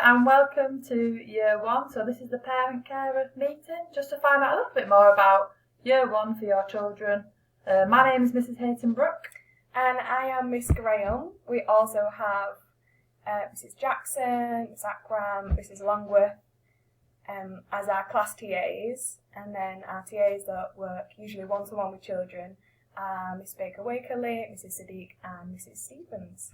and welcome to Year 1. So this is the Parent Carer meeting, just to find out a little bit more about Year 1 for your children. My name is Mrs Hayton Brooke. And I am Miss Graham. We also have Mrs Jackson, Miss Akram, Mrs Longworth as our class TAs. And then our TAs that work usually one-to-one with children are Miss Baker-Wakerley, Mrs Sadiq and Mrs Stephens.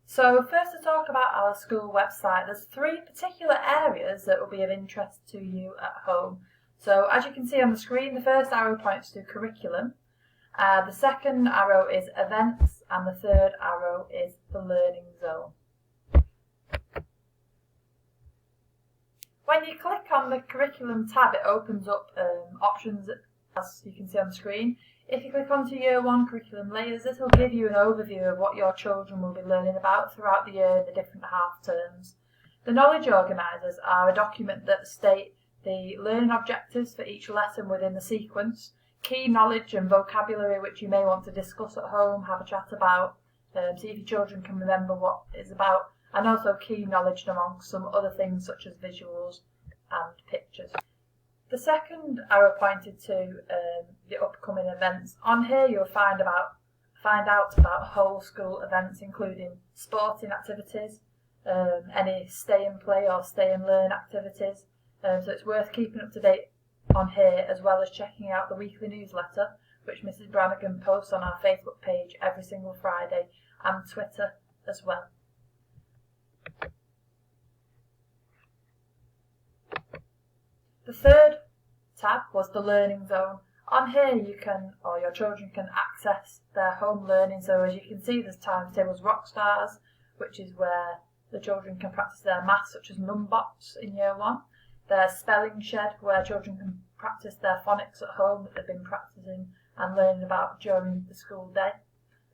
So first to talk about our school website, there's 3 particular areas that will be of interest to you at home. So as you can see on the screen, the first arrow points to curriculum, the second arrow is events, and the third arrow is the learning zone. When you click on the curriculum tab, it opens up options as you can see on the screen. If you click onto Year 1 curriculum layers, this will give you an overview of what your children will be learning about throughout the year in the different half terms. The knowledge organisers are a document that state the learning objectives for each lesson within the sequence, key knowledge and vocabulary which you may want to discuss at home, have a chat about, see if your children can remember what it's about, and also key knowledge amongst some other things such as visuals and pictures. The second arrow pointed to the upcoming events. On here you'll find out about whole school events, including sporting activities, any stay and play or stay and learn activities. So it's worth keeping up to date on here, as well as checking out the weekly newsletter, which Mrs Brannigan posts on our Facebook page every single Friday, and Twitter as well. The third tab was the learning zone. On here you can, or your children can, access their home learning. So as you can see, there's timetables Rockstars, which is where the children can practice their maths, such as Numbots in Year 1. There's Spelling Shed, where children can practice their phonics at home that they've been practicing and learning about during the school day,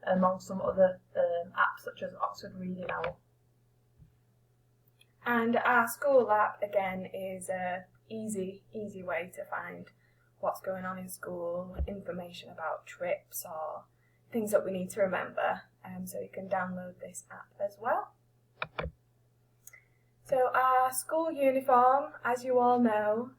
among some other apps such as Oxford Reading Owl. And our school app again is a easy way to find what's going on in school, information about trips or things that we need to remember, so you can download this app as well. So our school uniform, as you all know,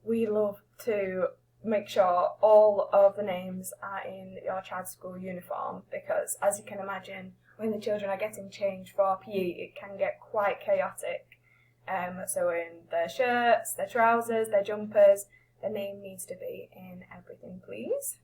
we love to make sure all of the names are in your child's school uniform, because as you can imagine, when the children are getting changed for PE, it can get quite chaotic. So in their shirts, their trousers, their jumpers, the name needs to be in everything, please.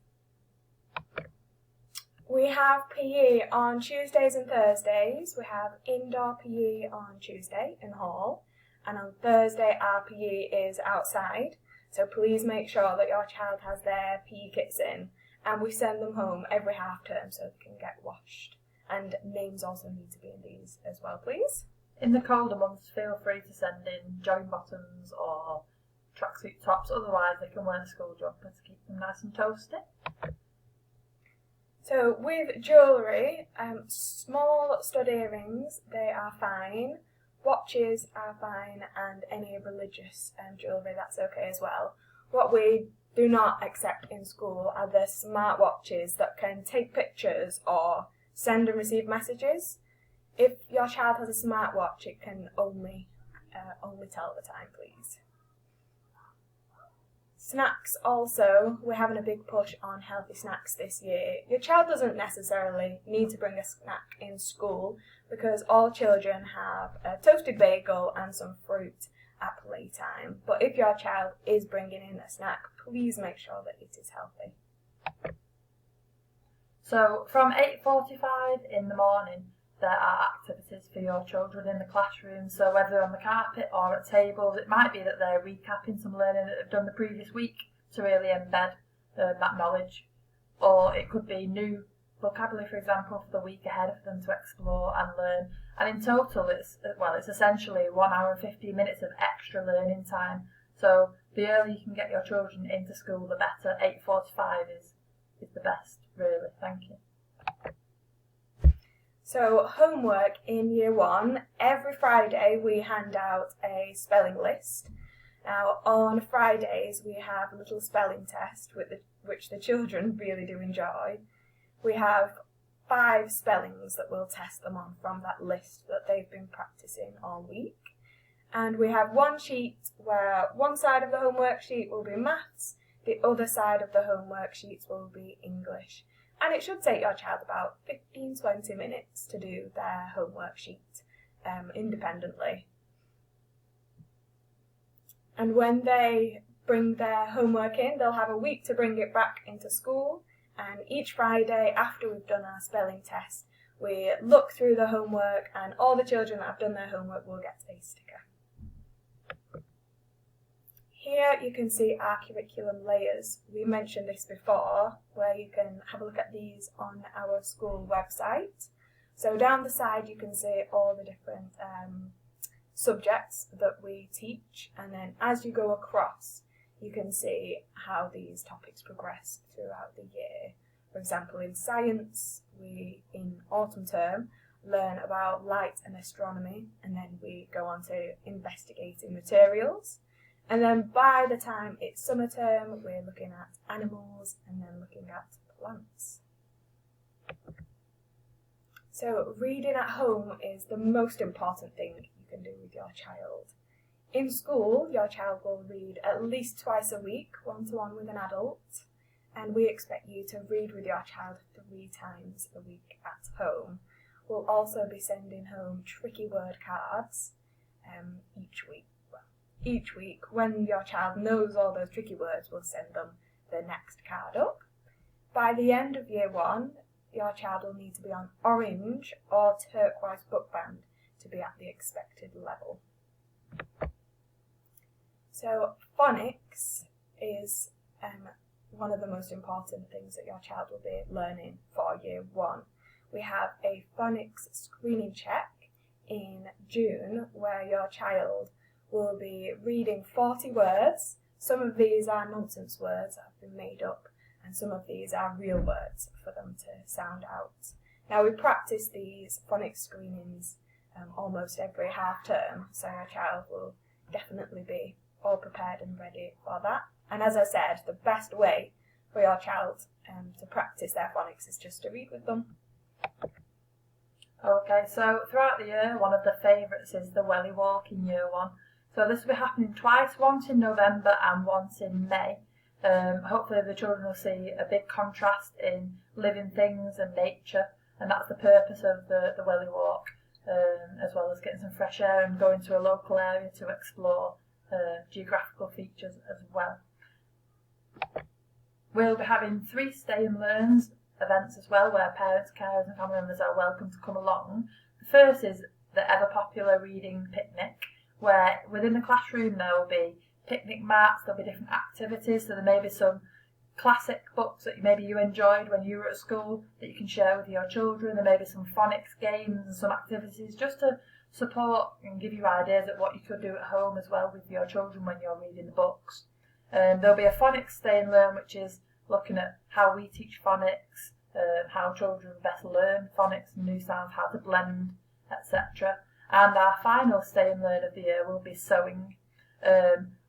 We have PE on Tuesdays and Thursdays. We have indoor PE on Tuesday in the hall, and on Thursday our PE is outside. So please make sure that your child has their PE kits in, and we send them home every half term so they can get washed. And names also need to be in these as well, please. In the colder months, feel free to send in jogging bottoms or tracksuit tops, otherwise they can wear the school jumper to keep them nice and toasty. So with jewellery, small stud earrings, they are fine, watches are fine, and any religious jewellery, that's okay as well. What we do not accept in school are the smart watches that can take pictures or send and receive messages. If your child has a smartwatch, it can only tell the time, please. Snacks also, we're having a big push on healthy snacks this year. Your child doesn't necessarily need to bring a snack in school, because all children have a toasted bagel and some fruit at playtime. But if your child is bringing in a snack, please make sure that it is healthy. So from 8:45 in the morning, there are activities for your children in the classroom. So whether on the carpet or at tables, it might be that they're recapping some learning that they've done the previous week to really embed that knowledge. Or it could be new vocabulary, for example, for the week ahead for them to explore and learn. And in total, it's essentially 1 hour and 15 minutes of extra learning time. So the earlier you can get your children into school, the better. 8:45 is the best, really. Thank you. So homework in Year 1, every Friday we hand out a spelling list. Now on Fridays we have a little spelling test which the children really do enjoy. We have 5 spellings that we'll test them on from that list that they've been practicing all week. And we have one sheet where one side of the homework sheet will be maths, the other side of the homework sheets will be English. And it should take your child about 15-20 minutes to do their homework sheet independently. And when they bring their homework in, they'll have a week to bring it back into school. And each Friday after we've done our spelling test, we look through the homework, and all the children that have done their homework will get a sticker. Here you can see our curriculum layers. We mentioned this before, where you can have a look at these on our school website. So down the side you can see all the different subjects that we teach, and then as you go across you can see how these topics progress throughout the year. For example, in science, we in autumn term learn about light and astronomy, and then we go on to investigating materials. And then by the time it's summer term, we're looking at animals and then looking at plants. So reading at home is the most important thing you can do with your child. In school, your child will read at least twice a week, one-to-one with an adult, and we expect you to read with your child 3 times a week at home. We'll also be sending home tricky word cards each week. Each week, when your child knows all those tricky words, we'll send them the next card up. By the end of year 1, your child will need to be on orange or turquoise book band to be at the expected level. So phonics is one of the most important things that your child will be learning for year 1. We have a phonics screening check in June where your child will be reading 40 words. Some of these are nonsense words that have been made up, and some of these are real words for them to sound out. Now we practice these phonics screenings almost every half term, so your child will definitely be all prepared and ready for that. And as I said, the best way for your child to practice their phonics is just to read with them. Okay, so throughout the year, one of the favourites is the Welly Walk in year 1. So this will be happening twice, once in November and once in May. Hopefully the children will see a big contrast in living things and nature, and that's the purpose of the Welly Walk, as well as getting some fresh air and going to a local area to explore geographical features as well. We'll be having 3 Stay and Learns events as well, where parents, carers and family members are welcome to come along. The first is the ever popular reading picnic, where within the classroom there will be picnic mats, there'll be different activities, so there may be some classic books that maybe you enjoyed when you were at school that you can share with your children. There may be some phonics games and some activities just to support and give you ideas of what you could do at home as well with your children when you're reading the books. There'll be a phonics Stay and Learn, which is looking at how we teach phonics, how children best learn phonics and new sounds, how to blend, etc. And our final Stay and Learn of the year will be sewing.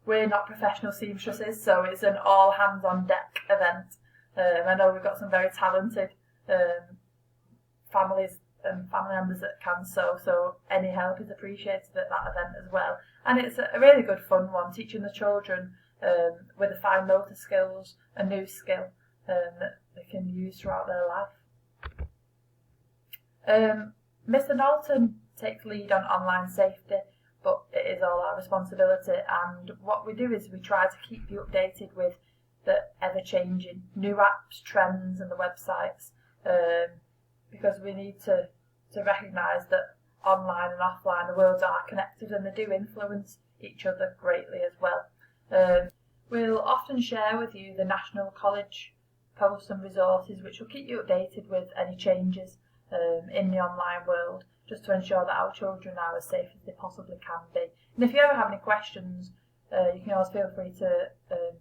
We're not professional seamstresses, so it's an all hands on deck event. I know we've got some very talented families and family members that can sew, so any help is appreciated at that event as well. And it's a really good fun one, teaching the children with the fine motor skills, a new skill that they can use throughout their life. Mr. Dalton takes lead on online safety, but it is all our responsibility, and what we do is we try to keep you updated with the ever-changing new apps, trends and the websites, because we need to recognise that online and offline the worlds are connected and they do influence each other greatly as well. We'll often share with you the National College posts and resources which will keep you updated with any changes in the online world, just to ensure that our children are as safe as they possibly can be. And if you ever have any questions, you can always feel free to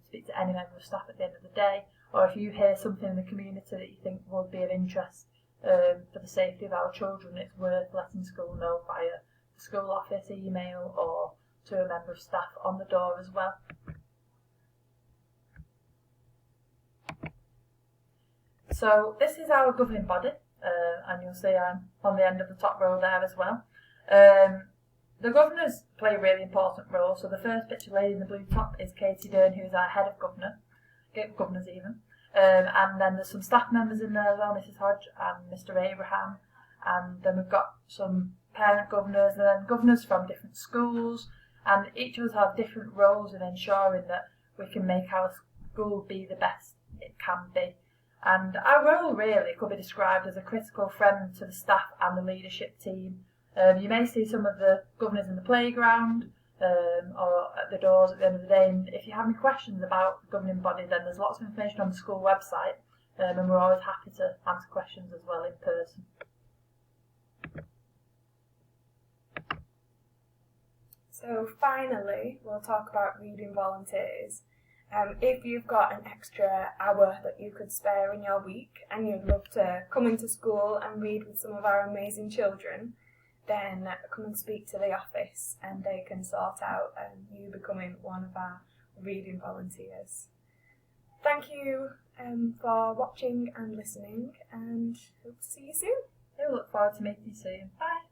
speak to any member of staff at the end of the day, or if you hear something in the community that you think would be of interest for the safety of our children, it's worth letting school know via the school office, email, or to a member of staff on the door as well. So this is our governing body. and you'll see I'm on the end of the top row there as well. The governors play a really important role. So the first picture lady in the blue top is Katie Dern, who's our head of governors even. And then there's some staff members in there as well, Mrs Hodge and Mr Abraham. And then we've got some parent governors and then governors from different schools. And each of us have different roles in ensuring that we can make our school be the best it can be. And our role really could be described as a critical friend to the staff and the leadership team. You may see some of the governors in the playground or at the doors at the end of the day. And if you have any questions about the governing body, then there's lots of information on the school website, and we're always happy to answer questions as well in person. So finally, we'll talk about reading volunteers. If you've got an extra hour that you could spare in your week and you'd love to come into school and read with some of our amazing children, then come and speak to the office and they can sort out you becoming one of our reading volunteers. Thank you for watching and listening, and hope to see you soon. We look forward to meeting you soon. Bye.